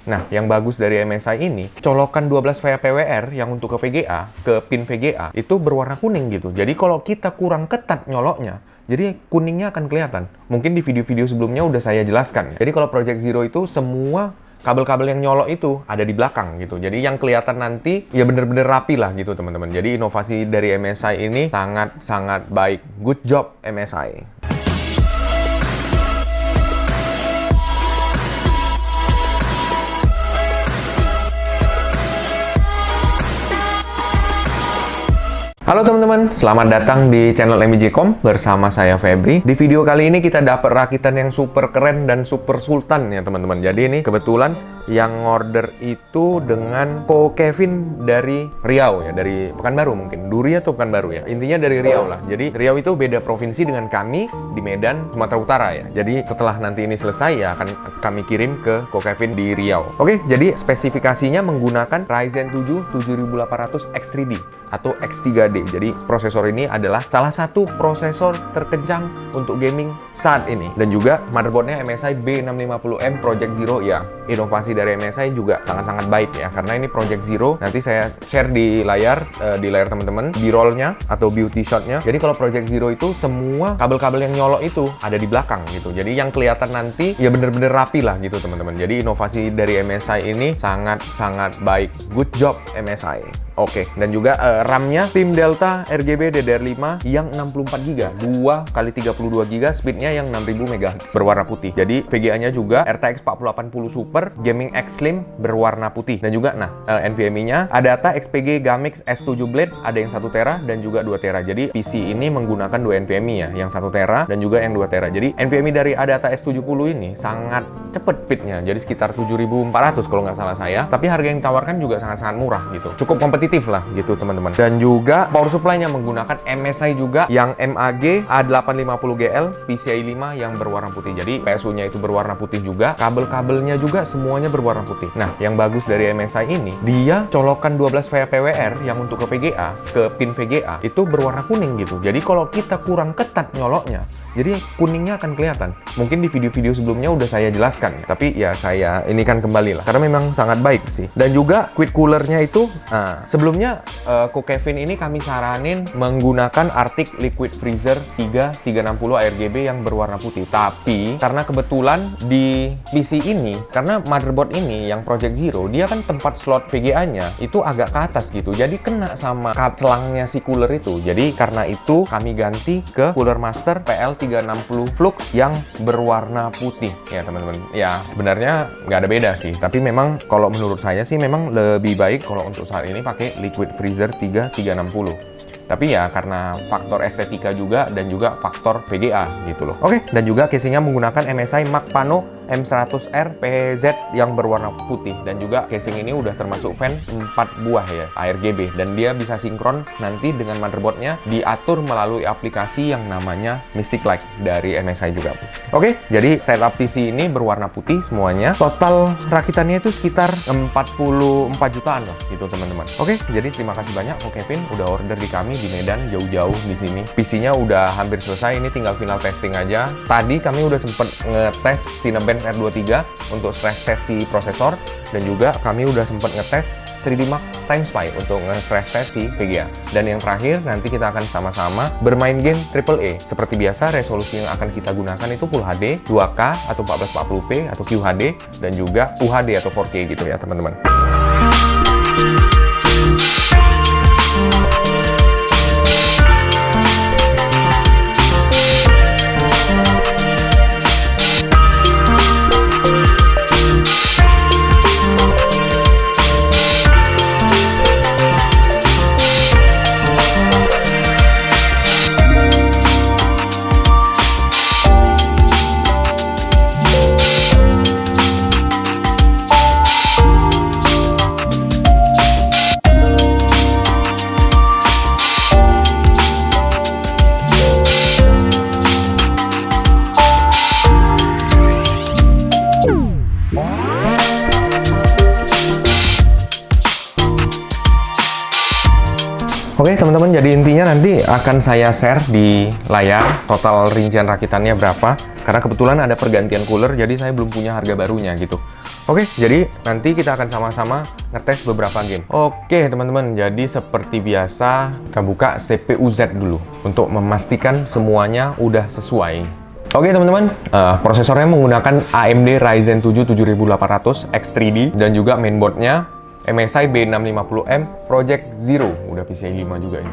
Nah, yang bagus dari MSI ini, colokan 12 PWR yang untuk ke VGA, ke pin VGA, itu berwarna kuning gitu. Jadi kalau kita kurang ketat nyoloknya, jadi kuningnya akan kelihatan. Mungkin di video-video sebelumnya udah saya jelaskan. Jadi kalau Project Zero itu semua kabel-kabel yang nyolok itu ada di belakang gitu. Jadi yang kelihatan nanti ya bener-bener rapi lah gitu teman-teman. Jadi inovasi dari MSI ini sangat-sangat baik. Good job MSI. Halo teman-teman, selamat datang di channel MBJcom bersama saya Febri. Di video kali ini kita dapat rakitan yang super keren dan super sultan ya teman-teman. Jadi ini kebetulan yang order itu dengan Ko Kevin dari Riau ya, dari Pekanbaru mungkin. Duri atau Pekanbaru ya. Intinya dari Riau lah. Jadi Riau itu beda provinsi dengan kami di Medan, Sumatera Utara ya. Jadi setelah nanti ini selesai ya akan kami kirim ke Ko Kevin di Riau. Oke, jadi spesifikasinya menggunakan Ryzen 7 7800 X3D atau X3D. Jadi prosesor ini adalah salah satu prosesor terkencang untuk gaming saat ini. Dan juga motherboardnya MSI B650M Project Zero ya. Inovasi dari MSI juga sangat-sangat baik ya. Karena ini Project Zero, nanti saya share di layar teman-teman, B-roll-nya atau beauty shot-nya. Jadi kalau Project Zero itu semua kabel-kabel yang nyolok itu ada di belakang gitu. Jadi yang kelihatan nanti ya bener-bener rapi lah gitu teman-teman. Jadi inovasi dari MSI ini sangat-sangat baik. Good job MSI. Oke, dan juga RAM-nya Steam Delta RGB DDR5 yang 64GB, 2x32GB, speednya yang 6000 MHz, berwarna putih. Jadi VGA-nya juga RTX 4080 Super, Gaming X Slim berwarna putih. Dan juga NVMe-nya Adata XPG Gamix S7 Blade, ada yang 1TB dan juga 2TB. Jadi PC ini menggunakan 2 NVMe ya, yang 1TB dan juga yang 2TB. Jadi NVMe dari Adata S70 ini sangat cepet speednya, jadi sekitar 7400 kalau nggak salah saya. Tapi harga yang ditawarkan juga sangat-sangat murah gitu, cukup kompetitif lah gitu teman-teman. Dan juga power supply-nya menggunakan MSI juga yang MAG A850GL PCIe 5 yang berwarna putih. Jadi PSU-nya itu berwarna putih juga, kabel-kabelnya juga semuanya berwarna putih. Nah, yang bagus dari MSI ini, dia colokan 12 PWR yang untuk ke VGA, ke pin VGA itu berwarna kuning gitu. Jadi kalau kita kurang ketat nyoloknya, jadi kuningnya akan kelihatan. Mungkin di video-video sebelumnya udah saya jelaskan, tapi ya saya ini kan kembali lah, karena memang sangat baik sih. Dan juga quick coolernya itu, sebelumnya Ko Kevin ini kami saranin menggunakan Arctic Liquid Freezer 360 ARGB yang berwarna putih. Tapi karena kebetulan di PC ini, karena motherboard ini yang Project Zero, dia kan tempat slot VGA-nya itu agak ke atas gitu, jadi kena sama selangnya si cooler itu. Jadi karena itu kami ganti ke Cooler Master PL360 Flux yang berwarna putih ya teman-teman. Ya sebenarnya nggak ada beda sih, tapi memang kalau menurut saya sih memang lebih baik kalau untuk saat ini pakai Liquid Freezer 360. Tapi ya karena faktor estetika juga dan juga faktor VGA gitu loh. Oke, dan juga casingnya menggunakan MSI Magpano M100R PZ yang berwarna putih. Dan juga casing ini udah termasuk fan 4 buah ya ARGB. Dan dia bisa sinkron nanti dengan motherboardnya, diatur melalui aplikasi yang namanya Mystic Light dari MSI juga. Oke, jadi setup PC ini berwarna putih semuanya. Total rakitannya itu sekitar 44 jutaan lah gitu teman-teman. Oke, jadi terima kasih banyak Ko Kevin udah order di kami di Medan, jauh-jauh di sini. PC-nya udah hampir selesai, ini tinggal final testing aja. Tadi kami udah sempet ngetes Cinebench R23 untuk stress test si prosesor, dan juga kami udah sempet ngetes 3D Mark TimeSpy untuk nge-stress test si VGA. Dan yang terakhir, nanti kita akan sama-sama bermain game AAA. Seperti biasa, resolusi yang akan kita gunakan itu Full HD, 2K atau 1440p atau QHD, dan juga UHD atau 4K gitu ya teman-teman. Oke teman-teman, jadi intinya nanti akan saya share di layar total rincian rakitannya berapa. Karena kebetulan ada pergantian cooler, jadi saya belum punya harga barunya gitu. Oke, jadi nanti kita akan sama-sama ngetes beberapa game. Oke teman-teman, jadi seperti biasa kita buka CPU Z dulu untuk memastikan semuanya udah sesuai. Oke teman-teman, prosesornya menggunakan AMD Ryzen 7 7800 X3D dan juga mainboardnya MSI B650M Project Zero, udah PCIe 5 juga ini.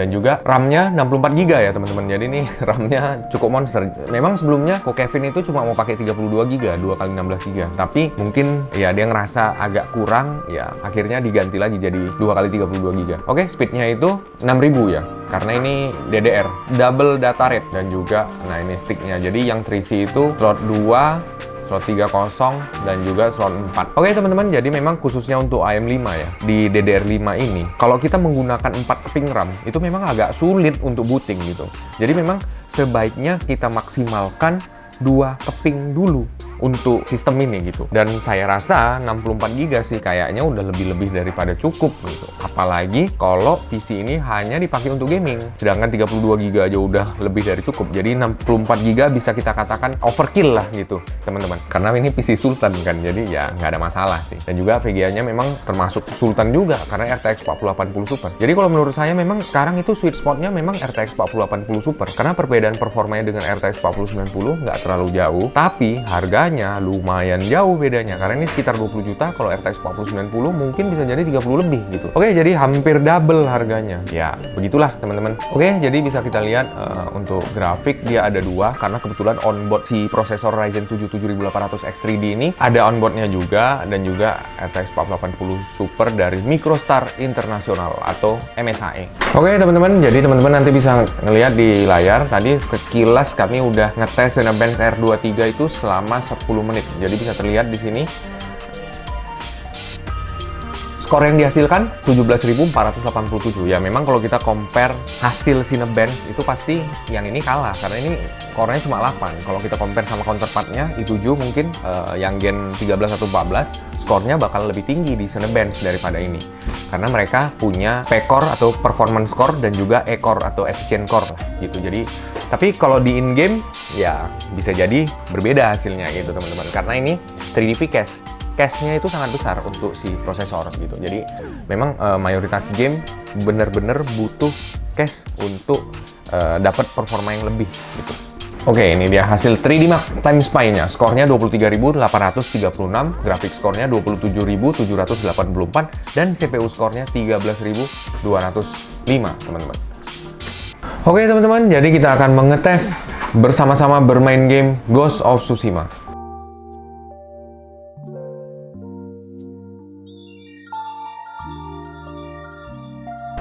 Dan juga RAM-nya 64GB ya teman-teman. Jadi nih RAM-nya cukup monster. Memang sebelumnya kok Kevin itu cuma mau pakai 32GB, 2x16GB. Tapi mungkin ya dia ngerasa agak kurang, ya akhirnya diganti lagi jadi 2x32GB. Oke, speednya itu 6000 ya. Karena ini DDR, double data rate. Dan juga, nah ini sticknya. Jadi yang terisi itu slot 2, slot 3 kosong, dan juga slot 4. Oke teman-teman, jadi memang khususnya untuk AM5 ya, di DDR5 ini, kalau kita menggunakan 4 keping RAM, itu memang agak sulit untuk booting gitu. Jadi memang sebaiknya kita maksimalkan 2 keping dulu untuk sistem ini gitu. Dan saya rasa 64GB sih kayaknya udah lebih-lebih daripada cukup gitu. Apalagi kalau PC ini hanya dipakai untuk gaming. Sedangkan 32GB aja udah lebih dari cukup. Jadi 64GB bisa kita katakan overkill lah gitu, teman-teman. Karena ini PC Sultan kan, jadi ya nggak ada masalah sih. Dan juga VGA-nya memang termasuk Sultan juga, karena RTX 4080 Super. Jadi kalau menurut saya memang sekarang itu sweet spot-nya memang RTX 4080 Super. Karena perbedaan performanya dengan RTX 4090 nggak terlalu jauh, tapi harganya lumayan jauh bedanya, karena ini sekitar 20 juta. Kalau RTX 4090 mungkin bisa jadi 30 lebih gitu. Oke, jadi hampir double harganya. Ya, begitulah teman-teman. Oke, jadi bisa kita lihat untuk grafik dia ada 2, karena kebetulan onboard si prosesor Ryzen 7 7800 X3D ini ada onboardnya juga, dan juga RTX 4080 Super dari Microstar International atau MSI. Oke teman-teman, jadi teman-teman nanti bisa ngelihat di layar tadi sekilas kami udah ngetes Cinebench R23 itu selama 10 menit. Jadi bisa terlihat di sini skor yang dihasilkan 17.487. Ya memang kalau kita compare hasil Cinebench itu pasti yang ini kalah, karena ini skornya cuma 8. Kalau kita compare sama counterpartnya i7 mungkin yang Gen 13 atau 14, skornya bakal lebih tinggi di Cinebench daripada ini. Karena mereka punya P-core atau performance core dan juga E-core atau efficient core lah gitu. Jadi tapi kalau di in-game ya bisa jadi berbeda hasilnya gitu teman-teman. Karena ini 3DP cache. Cache-nya itu sangat besar untuk si prosesor gitu. Jadi memang mayoritas game bener-bener butuh cache untuk dapat performa yang lebih gitu. Oke, ini dia hasil 3D Mark Time Spy-nya. Skornya 23.836, grafik skornya 27.784, dan CPU skornya 13.205, teman-teman. Oke, teman-teman, jadi kita akan mengetes bersama-sama bermain game Ghost of Tsushima.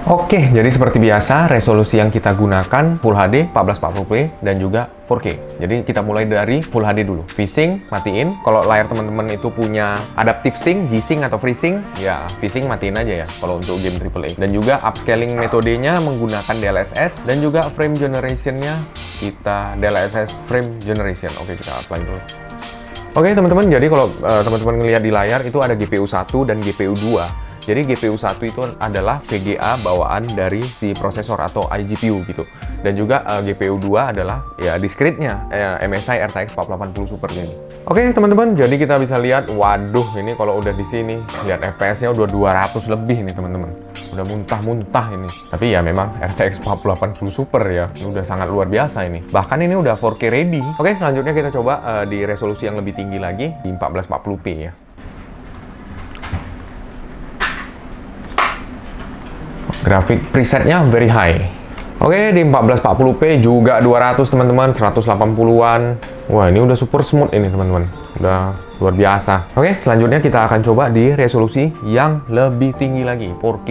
Oke, jadi seperti biasa, resolusi yang kita gunakan Full HD 1440p dan juga 4K. Jadi kita mulai dari Full HD dulu. VSync matiin. Kalau layar teman-teman itu punya Adaptive Sync, G-Sync atau FreeSync, ya VSync matiin aja ya kalau untuk game AAA. Dan juga upscaling metodenya menggunakan DLSS, dan juga frame generation-nya kita DLSS frame generation. Oke, kita apply dulu. Oke teman-teman, jadi kalau teman-teman ngelihat di layar itu ada GPU 1 dan GPU 2. Jadi GPU 1 itu adalah VGA bawaan dari si prosesor atau iGPU gitu. Dan juga GPU 2 adalah ya discrete-nya MSI RTX 4080 Super ini. Oke teman-teman, jadi kita bisa lihat, waduh ini kalau udah di sini lihat FPS-nya udah 200 lebih nih teman-teman. Udah muntah-muntah ini. Tapi ya memang RTX 4080 Super ya, ini udah sangat luar biasa ini. Bahkan ini udah 4K ready. Oke, selanjutnya kita coba di resolusi yang lebih tinggi lagi di 1440p ya. Grafik presetnya very high. Oke, di 1440p juga 200 teman-teman, 180-an. Wah, ini udah super smooth ini teman-teman. Udah luar biasa. Oke, selanjutnya kita akan coba di resolusi yang lebih tinggi lagi, 4K.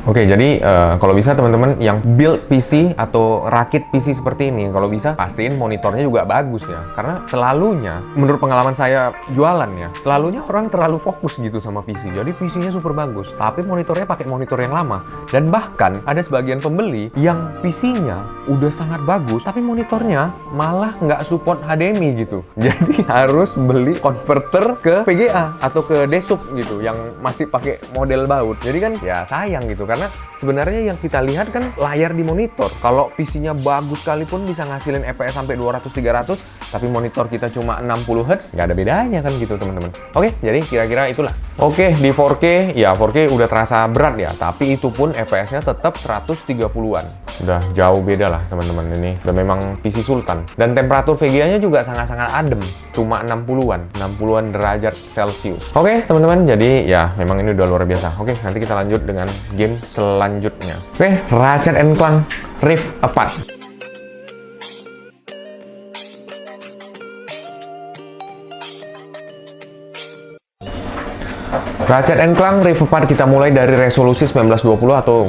Oke, jadi kalau bisa teman-teman yang build PC atau rakit PC seperti ini, kalau bisa pastiin monitornya juga bagus ya. Karena selalunya, menurut pengalaman saya jualan ya, selalunya orang terlalu fokus gitu sama PC. Jadi PC-nya super bagus, tapi monitornya pakai monitor yang lama. Dan bahkan ada sebagian pembeli yang PC-nya udah sangat bagus, tapi monitornya malah nggak support HDMI gitu. Jadi harus beli converter monitor ke VGA atau ke desktop gitu yang masih pakai model baut. Jadi kan ya sayang gitu, karena sebenarnya yang kita lihat kan layar di monitor. Kalau PC-nya bagus sekalipun bisa ngasilin FPS sampai 200-300, tapi monitor kita cuma 60 Hz, nggak ada bedanya kan gitu teman-teman. Oke, jadi kira-kira itulah. Oke, di 4K, ya 4K udah terasa berat ya, tapi itu pun FPS-nya tetap 130-an. Udah jauh beda lah teman-teman, ini udah memang PC Sultan. Dan temperatur VGA-nya juga sangat-sangat adem, cuma 60-an derajat Celcius. Oke teman-teman, jadi ya memang ini udah luar biasa. Oke, nanti kita lanjut dengan game selanjutnya. Oke, Ratchet & Clank Rift Apart. Ratchet & Clank Rift Apart kita mulai dari resolusi 1920 atau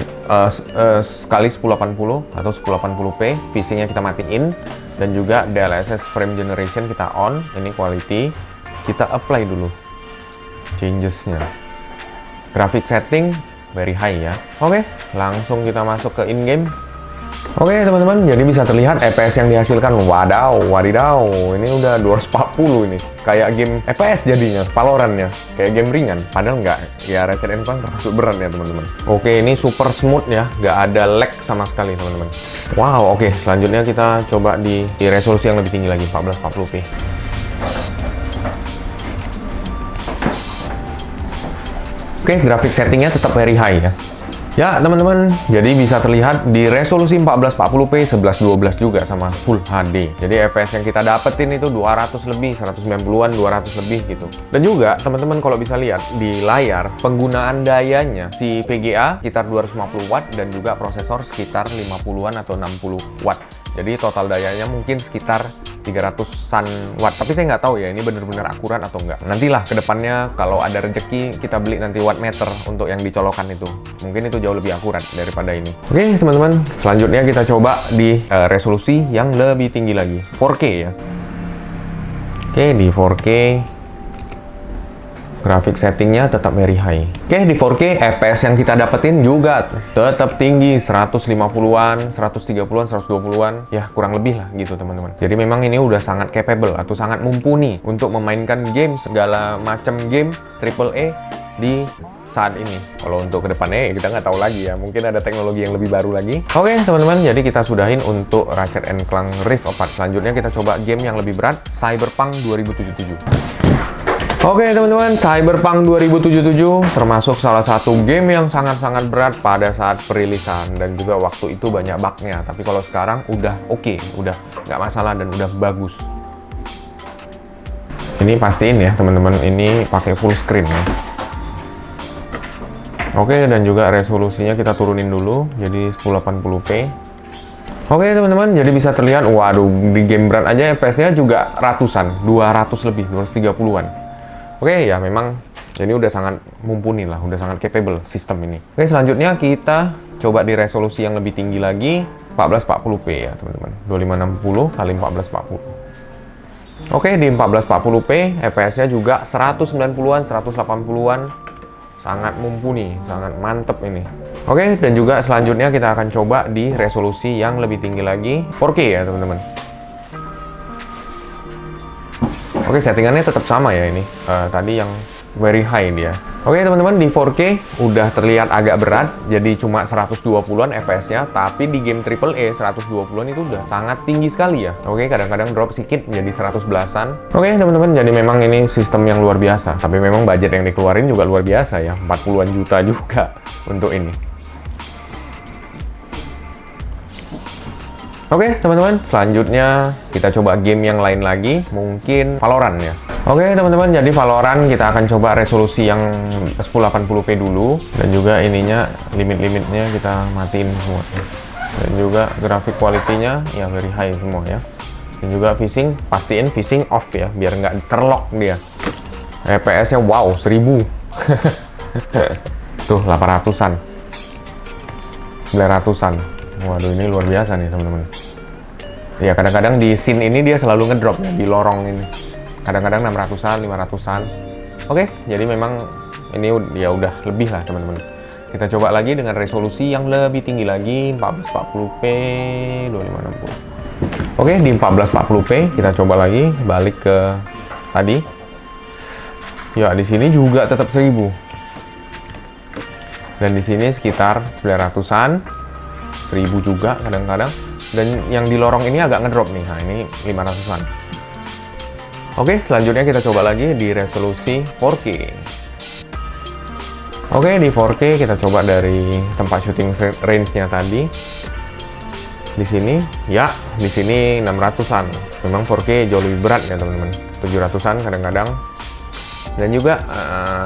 sekali 1080 atau 1080p. VC-nya kita matiin, dan juga DLSS frame generation kita on. Ini quality. Kita apply dulu changes-nya. Graphic setting very high ya. Oke, langsung kita masuk ke in-game. Oke teman-teman, jadi bisa terlihat FPS yang dihasilkan. Wadidaw, ini udah 240 ini. Kayak game FPS jadinya, Valorant-nya. Kayak game ringan, padahal nggak. Ya Ratchet & Clank termasuk berat ya teman-teman. Oke, ini super smooth ya, nggak ada lag sama sekali teman-teman. Wow, oke. Selanjutnya kita coba di resolusi yang lebih tinggi lagi, 1440p. Oke, grafik settingnya tetap very high ya. Ya teman-teman, jadi bisa terlihat di resolusi 1440p 1112 juga sama Full HD. Jadi FPS yang kita dapetin itu 200 lebih, 190-an, 200 lebih gitu. Dan juga teman-teman kalau bisa lihat di layar, penggunaan dayanya si VGA sekitar 250 watt dan juga prosesor sekitar 50-an atau 60 watt. Jadi total dayanya mungkin sekitar 300-an watt. Tapi saya nggak tahu ya ini benar-benar akurat atau enggak. Nantilah ke depannya kalau ada rezeki kita beli nanti wattmeter untuk yang dicolokan itu. Mungkin itu jauh lebih akurat daripada ini. Oke teman-teman, selanjutnya kita coba di resolusi yang lebih tinggi lagi, 4K ya. Oke, di 4K grafik settingnya tetap very high. Oke, di 4K FPS yang kita dapetin juga tetap tinggi, 150-an, 130-an, 120-an, ya kurang lebih lah gitu teman-teman. Jadi memang ini udah sangat capable atau sangat mumpuni untuk memainkan game, segala macam game AAA di saat ini. Kalau untuk kedepannya kita nggak tahu lagi ya, mungkin ada teknologi yang lebih baru lagi. Oke teman-teman, jadi kita sudahin untuk Ratchet & Clank Rift Apart. Selanjutnya kita coba game yang lebih berat, Cyberpunk 2077. Oke teman-teman, Cyberpunk 2077 termasuk salah satu game yang sangat-sangat berat pada saat perilisan, dan juga waktu itu banyak bugnya. Tapi kalau sekarang udah oke, udah nggak masalah dan udah bagus. Ini pastiin ya teman-teman, ini pakai full screen ya. Oke, dan juga resolusinya kita turunin dulu jadi 1080p. Oke teman-teman, jadi bisa terlihat, waduh, di game berat aja FPS-nya juga ratusan, 200 lebih, 230-an. Oke, ya memang ini udah sangat mumpuni lah, udah sangat capable sistem ini. Oke, selanjutnya kita coba di resolusi yang lebih tinggi lagi, 1440p ya teman-teman, 2560 kali 1440. Oke, di 1440p FPS-nya juga 190-an, 180-an, sangat mumpuni, sangat mantep ini. Oke, dan juga selanjutnya kita akan coba di resolusi yang lebih tinggi lagi, 4K ya teman-teman. Oke, settingannya tetap sama ya ini. Tadi yang very high dia. Oke teman-teman, di 4K udah terlihat agak berat, jadi cuma 120-an FPS-nya, tapi di game AAA 120-an itu udah sangat tinggi sekali ya. Oke, kadang-kadang drop sedikit jadi 111-an. Oke teman-teman, jadi memang ini sistem yang luar biasa, tapi memang budget yang dikeluarin juga luar biasa ya, 40-an juta juga untuk ini. Oke teman-teman, selanjutnya kita coba game yang lain lagi, mungkin Valorant ya. Oke teman-teman, jadi Valorant kita akan coba resolusi yang 1080p dulu, dan juga ininya limit-limitnya kita matiin semua. Dan juga grafik quality-nya ya very high semua ya. Dan juga phasing, pastiin phasing off ya, biar nggak terlock dia. FPS-nya wow, 1000. Tuh 800-an, 900-an. Waduh, ini luar biasa nih teman-teman. Ya kadang-kadang di scene ini dia selalu ngedrop ya, di lorong ini. Kadang-kadang 600-an, 500-an. Oke, jadi memang ini ya udah lebih lah teman-teman. Kita coba lagi dengan resolusi yang lebih tinggi lagi, 1440p, 2560. Oke, di 1440p kita coba lagi, balik ke tadi. Ya, di sini juga tetap 1000. Dan di sini sekitar 900-an. 1000 juga kadang-kadang. Dan yang di lorong ini agak ngedrop nih. Nah, ini 500-an. Oke, selanjutnya kita coba lagi di resolusi 4K. Oke, di 4K kita coba dari tempat shooting range-nya tadi. Di sini, ya, di sini 600-an. Memang 4K jauh lebih berat ya, teman-teman. 700-an kadang-kadang. Dan juga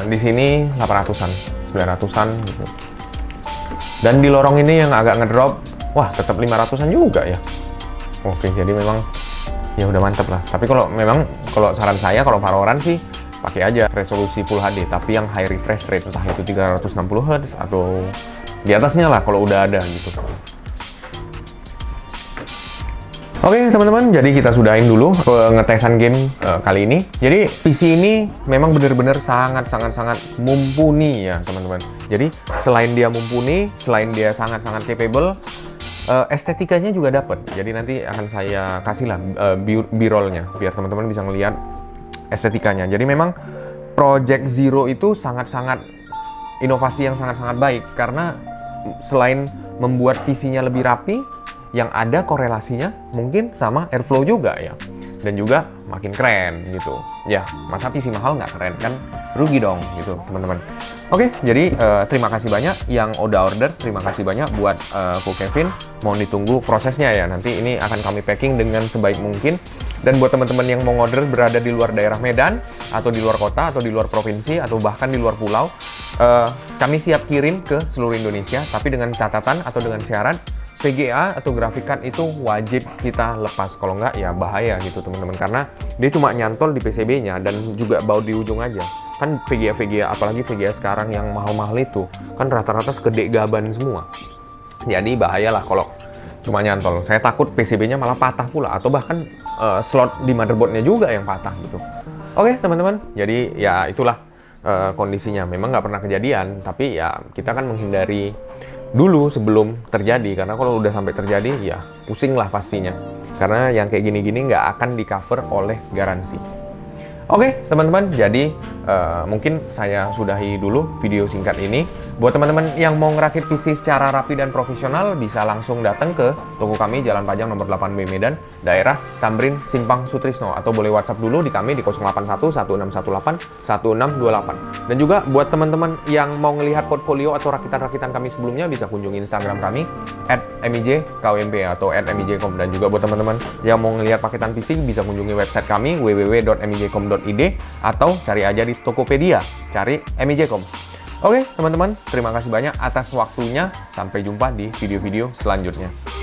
di sini 800-an, 900-an gitu. Dan di lorong ini yang agak ngedrop, wah, tetap 500-an juga ya. Oke, jadi memang ya udah mantep lah. Tapi kalau saran saya, kalau Valorant sih pakai aja resolusi Full HD, tapi yang high refresh rate, entah itu 360 Hz atau di atasnya lah kalau udah ada gitu. Oke teman-teman, jadi kita sudahin dulu pengetesan game kali ini. Jadi PC ini memang benar-benar sangat mumpuni ya teman-teman. Jadi selain dia mumpuni, selain dia sangat capable, estetikanya juga dapat. Jadi nanti akan saya kasih lah B-rollnya biar teman-teman bisa ngelihat estetikanya. Jadi memang Project Zero itu sangat inovasi yang sangat baik karena selain membuat PC-nya lebih rapi, yang ada korelasinya mungkin sama airflow juga ya, dan juga makin keren gitu ya. Masa PC mahal nggak keren kan, rugi dong gitu teman-teman. Oke, jadi terima kasih banyak yang udah order, terima kasih banyak buat Ko Kevin. Mohon ditunggu prosesnya ya, nanti ini akan kami packing dengan sebaik mungkin. Dan buat teman-teman yang mau order berada di luar daerah Medan, atau di luar kota, atau di luar provinsi, atau bahkan di luar pulau, kami siap kirim ke seluruh Indonesia, tapi dengan catatan atau dengan syarat VGA atau graphic card itu wajib kita lepas, kalau nggak ya bahaya gitu teman-teman, karena dia cuma nyantol di PCB-nya dan juga baut di ujung aja. Kan VGA apalagi VGA sekarang yang mahal-mahal itu kan rata-rata segede gaban semua. Jadi bahaya lah kalau cuma nyantol. Saya takut PCB-nya malah patah pula, atau bahkan slot di motherboard-nya juga yang patah gitu. Oke teman-teman, jadi ya itulah kondisinya. Memang nggak pernah kejadian, tapi ya kita kan menghindari dulu sebelum terjadi, karena kalau udah sampai terjadi ya pusing lah pastinya, karena yang kayak gini-gini nggak akan di cover oleh garansi. Oke teman-teman, jadi mungkin saya sudahi dulu video singkat ini. Buat teman-teman yang mau ngerakit PC secara rapi dan profesional, bisa langsung datang ke toko kami Jalan Pajang nomor 8B Medan, daerah Tamrin Simpang Sutrisno, atau boleh WhatsApp dulu di kami di 081 1618 1628. Dan juga buat teman-teman yang mau ngelihat portfolio atau rakitan-rakitan kami sebelumnya, bisa kunjungi Instagram kami @mijkmp atau @mijkom. Dan juga buat teman-teman yang mau ngelihat paketan PC, bisa kunjungi website kami www.mijkom.id atau cari aja di Tokopedia, cari mijkom. Oke teman-teman, terima kasih banyak atas waktunya. Sampai jumpa di video-video selanjutnya.